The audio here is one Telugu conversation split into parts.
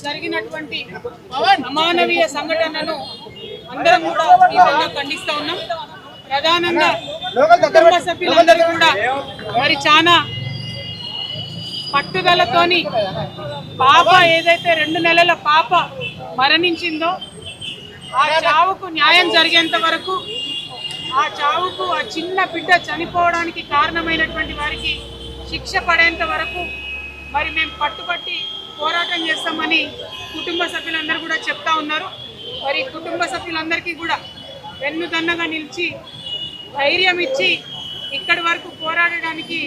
జరిగినటువంటి అమానవీయ సంఘటనను అందరం కూడా తీవ్రంగా ఖండిస్తా ఉన్నాం. ప్రధానంగా కుటుంబ సభ్యులందరూ కూడా మరి చాలా పట్టుదలతోని పాప ఏదైతే 2 నెలల పాప మరణించిందో ఆ చావుకు న్యాయం జరిగేంత వరకు, ఆ చావుకు ఆ చిన్న బిడ్డ చనిపోవడానికి కారణమైనటువంటి వారికి శిక్ష పడేంత వరకు మరి మేము పట్టుబట్టి పోరాటం చేస్తామని కుటుంబ సభ్యులందరూ కూడా చెప్తా ఉన్నారు. మరి కుటుంబ సభ్యులందరికీ కూడా వెన్నుదన్నగా నిలిచి ధైర్యం ఇచ్చి ఇక్కడి వరకు పోరాడడానికి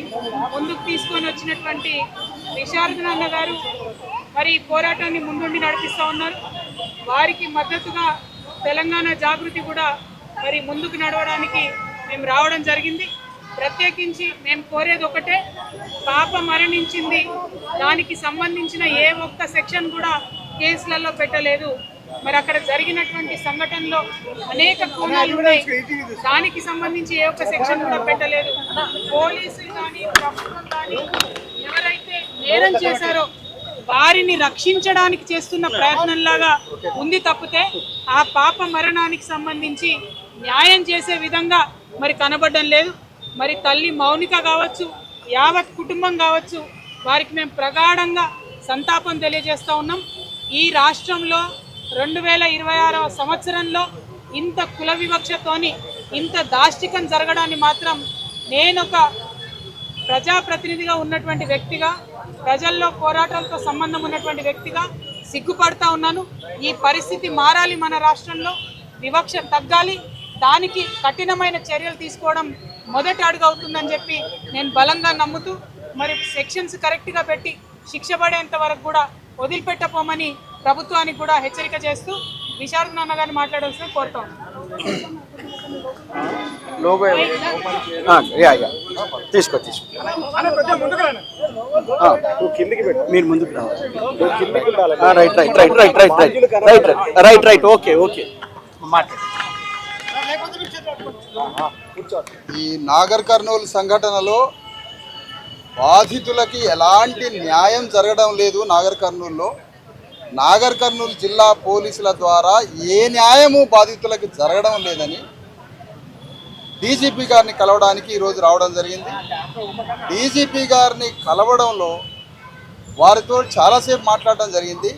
ముందుకు తీసుకొని వచ్చినటువంటి విశారద అన్న గారు మరి పోరాటాన్ని ముందుండి నడిపిస్తూ ఉన్నారు. వారికి మద్దతుగా తెలంగాణ జాగృతి కూడా మరి ముందుకు నడవడానికి మేము రావడం జరిగింది. ప్రత్యేకించి మేము కోరేది ఒకటే, పాప మరణించింది, దానికి సంబంధించిన ఏ ఒక్క సెక్షన్ కూడా కేసులలో పెట్టలేదు. మరి అక్కడ జరిగినటువంటి సంఘటనలో అనేక కోణాలు ఉన్నాయి, దానికి సంబంధించి ఏ ఒక్క సెక్షన్ కూడా పెట్టలేదు. పోలీసులు కానీ ప్రభుత్వం కానీ ఎవరైతే నేరం చేశారో వారిని రక్షించడానికి చేస్తున్న ప్రయత్నంలాగా ఉంది తప్పితే ఆ పాప మరణానికి సంబంధించి న్యాయం చేసే విధంగా మరి కనబడడం లేదు. మరి తల్లి మౌనిక కావచ్చు, యావత్ కుటుంబం కావచ్చు, వారికి మేము ప్రగాఢంగా సంతాపం తెలియజేస్తూ ఉన్నాం. ఈ రాష్ట్రంలో 2026వ సంవత్సరంలో ఇంత కుల వివక్షతోని ఇంత దాష్టికం జరగడాన్ని మాత్రం నేనొక ప్రజాప్రతినిధిగా ఉన్నటువంటి వ్యక్తిగా, ప్రజల్లో పోరాటాలతో సంబంధం ఉన్నటువంటి వ్యక్తిగా సిగ్గుపడతా ఉన్నాను. ఈ పరిస్థితి మారాలి, మన రాష్ట్రంలో వివక్ష తగ్గాలి, దానికి కఠినమైన చర్యలు తీసుకోవడం మొదటి అడుగు అవుతుందని చెప్పి నేను బలంగా నమ్ముతూ మరి సెక్షన్స్ కరెక్ట్గా పెట్టి శిక్ష పడేంత వరకు కూడా వదిలిపెట్టపోమని ప్రభుత్వానికి కూడా హెచ్చరిక చేస్తూ విశారద నాన్న గారిని మాట్లాడాల్సిన కోరుతాం. మీరు ముందుకు రైట్ ఓకే ఓకే. ఈ నాగర్ కర్నూలు సంఘటనలో బాధితులకి ఎలాంటి న్యాయం జరగడం లేదు. నాగర్ కర్నూలు జిల్లా పోలీసుల ద్వారా ఏ న్యాయము బాధితులకు జరగడం లేదని డీజీపీ గారిని కలవడానికి ఈరోజు రావడం జరిగింది. డీజీపీ గారిని కలవడంలో వారితో చాలాసేపు మాట్లాడడం జరిగింది.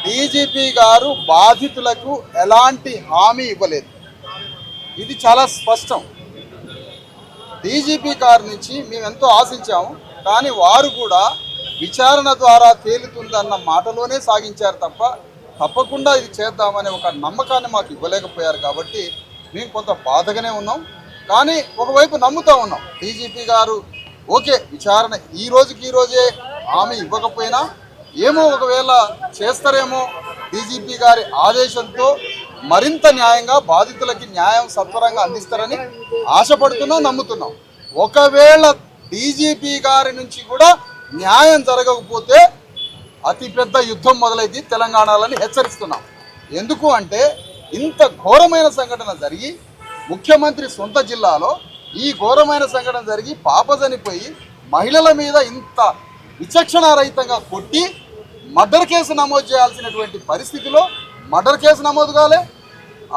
డీజీపీ గారు బాధితులకు ఎలాంటి హామీ ఇవ్వలేదు, ఇది చాలా స్పష్టం. డీజీపీ గారి నుంచి మేము ఎంతో ఆశించాము, కానీ వారు కూడా విచారణ ద్వారా తేలుతుందన్న మాటలోనే సాగించారు తప్ప తప్పకుండా ఇది చేద్దామనే ఒక నమ్మకాన్ని మాకు ఇవ్వలేకపోయారు. కాబట్టి మేము కొంత బాధగానే ఉన్నాం, కానీ ఒకవైపు నమ్ముతూ ఉన్నాం డీజీపీ గారు ఓకే విచారణ ఈ రోజే హామీ ఇవ్వకపోయినా ఏమో ఒకవేళ చేస్తారేమో, డీజీపీ గారి ఆదేశంతో మరింత న్యాయంగా బాధితులకి న్యాయం సత్వరంగా అందిస్తారని ఆశపడుతున్నాం, నమ్ముతున్నాం. ఒకవేళ డీజీపీ గారి నుంచి కూడా న్యాయం జరగకపోతే అతిపెద్ద యుద్ధం మొదలైంది తెలంగాణలోని హెచ్చరిస్తున్నాం. ఎందుకు అంటే ఇంత ఘోరమైన సంఘటన జరిగి ముఖ్యమంత్రి సొంత జిల్లాలో ఈ ఘోరమైన సంఘటన జరిగి పాప చనిపోయి మహిళల మీద ఇంత విచక్షణారహితంగా కొట్టి మర్డర్ కేసు నమోదు చేయాల్సినటువంటి పరిస్థితిలో మర్డర్ కేసు నమోదు కాలే.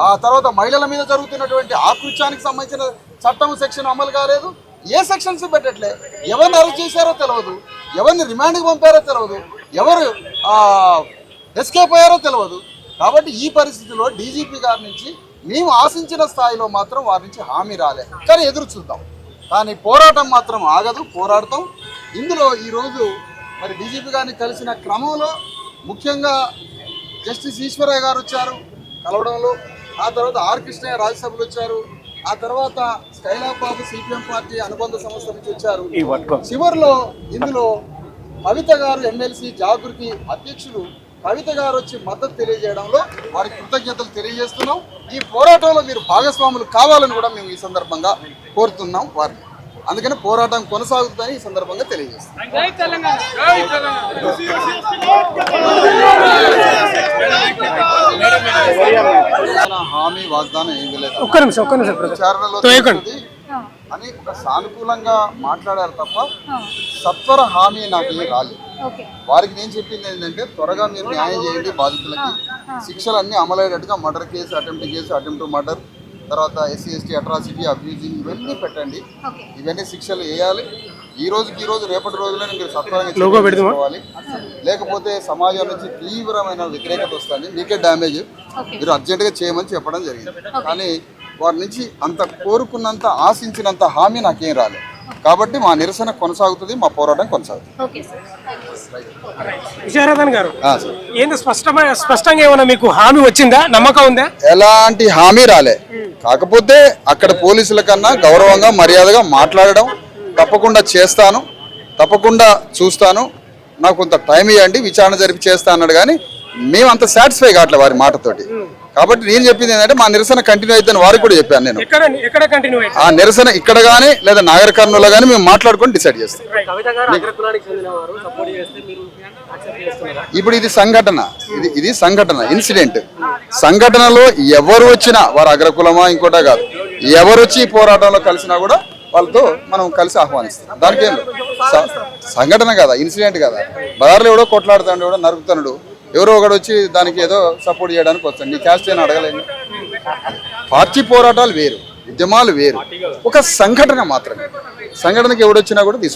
ఆ తర్వాత మహిళల మీద జరుగుతున్నటువంటి ఆకృత్యానికి సంబంధించిన చట్టం సెక్షన్ అమలు కాలేదు. ఏ సెక్షన్స్ పెట్టట్లే, ఎవరిని అరెస్ట్ చేశారో తెలియదు, ఎవరిని రిమాండ్కి పంపారో తెలియదు, ఎవరు ఎస్కేప్ అయ్యారో తెలియదు. కాబట్టి ఈ పరిస్థితిలో డీజీపీ గారి నుంచి మేము ఆశించిన స్థాయిలో మాత్రం వారి నుంచి హామీ రాలే, కానీ ఎదురు చూద్దాం. కానీ పోరాటం మాత్రం ఆగదు, పోరాడతాం. ఇందులో ఈరోజు మరి డీజీపీ గారిని కలిసిన క్రమంలో ముఖ్యంగా జస్టిస్ ఈశ్వరయ్య గారు వచ్చారు కలవడంలో, ఆ తర్వాత ఆర్ కృష్ణయ్య రాజ్యసభలో వచ్చారు, ఆ తర్వాత స్కైలాబ్ బాబు సిపిఎం పార్టీ అనుబంధ సంస్థ నుంచి వచ్చారు. చివరిలో ఇందులో కవిత గారు ఎమ్మెల్సీ జాగృతి అధ్యక్షులు కవిత గారు వచ్చి మద్దతు తెలియజేయడంలో వారికి కృతజ్ఞతలు తెలియజేస్తున్నాం. ఈ పోరాటంలో మీరు భాగస్వాములు కావాలని కూడా మేము ఈ సందర్భంగా కోరుతున్నాం వారిని. అందుకని పోరాటం కొనసాగుతుందని ఈ సందర్భంగా తెలియజేస్తున్నాం. హామీ వాగ్దానం ఏమీ లేదు, విచారణలో అని ఒక సానుకూలంగా మాట్లాడారు తప్ప సత్వర హామీ నాకు రాలేదు. ఓకే వారికి నేను చెప్పింది ఏంటంటే త్వరగా మీరు న్యాయం చేయండి బాధితులకి, శిక్షలు అన్నీ అమలయ్యేటట్టుగా murder case, attempt to murder, తర్వాత ఎస్సీ ఎస్టీ అట్రాసిటీ, అబ్యూజింగ్ ఇవన్నీ పెట్టండి. ఇవన్నీ శిక్షలు వేయాలి. ఈ రోజు రేపటి రోజుల్లో మీరు సత్వరంగా చేసుకోవాలి. లేకపోతే సమాజం నుంచి తీవ్రమైన వ్యతిరేకత వస్తుంది, మీకే డ్యామేజ్. మీరు అర్జెంటుగా చేయమని చెప్పడం జరిగింది. కానీ వారి నుంచి అంత కోరుకున్నంత ఆశించినంత హామీ నాకేం రాలేదు. కాబట్టి మా నిరసన కొనసాగుతుంది, మా పోరాటం కొనసాగుతుంది. విశారదన్ గారు, సార్, ఏంది స్పష్టంగా ఏమైనా మీకు హామీ వచ్చిందా, నమ్మకం ఉందా? ఎలాంటి హామీ రాలే. కాకపోతే అక్కడ పోలీసుల కన్నా గౌరవంగా మర్యాదగా మాట్లాడడం తప్పకుండా చేస్తాను, తప్పకుండా చూస్తాను, నాకు కొంత టైం ఇవ్వండి, విచారణ జరిపి చేస్తా అన్నాడు. కానీ మేము అంత సాటిస్ఫై కావట్లేదు వారి మాటతోటి. కాబట్టి నేను చెప్పింది ఏంటంటే మా నిరసన కంటిన్యూ అవుతుందని వారికి కూడా చెప్పాను. నేను ఎక్కడ కంటిన్యూ అయ్యింది ఆ నిరసన ఇక్కడ కానీ లేదా నాగర్ కర్నూలులో కానీ మేము మాట్లాడుకొని డిసైడ్ చేస్తాం. ఇప్పుడు ఇది సంఘటన, ఇది సంఘటన, ఇన్సిడెంట్. సంఘటనలో ఎవరు వచ్చినా వారు అగ్రకులమా ఇంకోటా కాదు, ఎవరు వచ్చి ఈ పోరాటంలో కలిసినా కూడా వాళ్ళతో మనం కలిసి ఆహ్వానిస్తాం. దానికి ఏం లేదు, సంఘటన కదా, ఇన్సిడెంట్ కదా. బజార్లో ఎవడో కొట్లాడుతాడు, ఎవడో నరుకుతాడు, ఎవరో ఒకడు వచ్చి దానికి ఏదో సపోర్ట్ చేయడానికి వస్తాడు. నీ క్యాస్ట్ అని అడగలేదు. పార్టీ పోరాటాలు వేరు, ఉద్యమాలు వేరు, ఒక సంఘటన మాత్రమే. సంఘటనకి ఎవడొచ్చినా కూడా తీసుకుంటాం.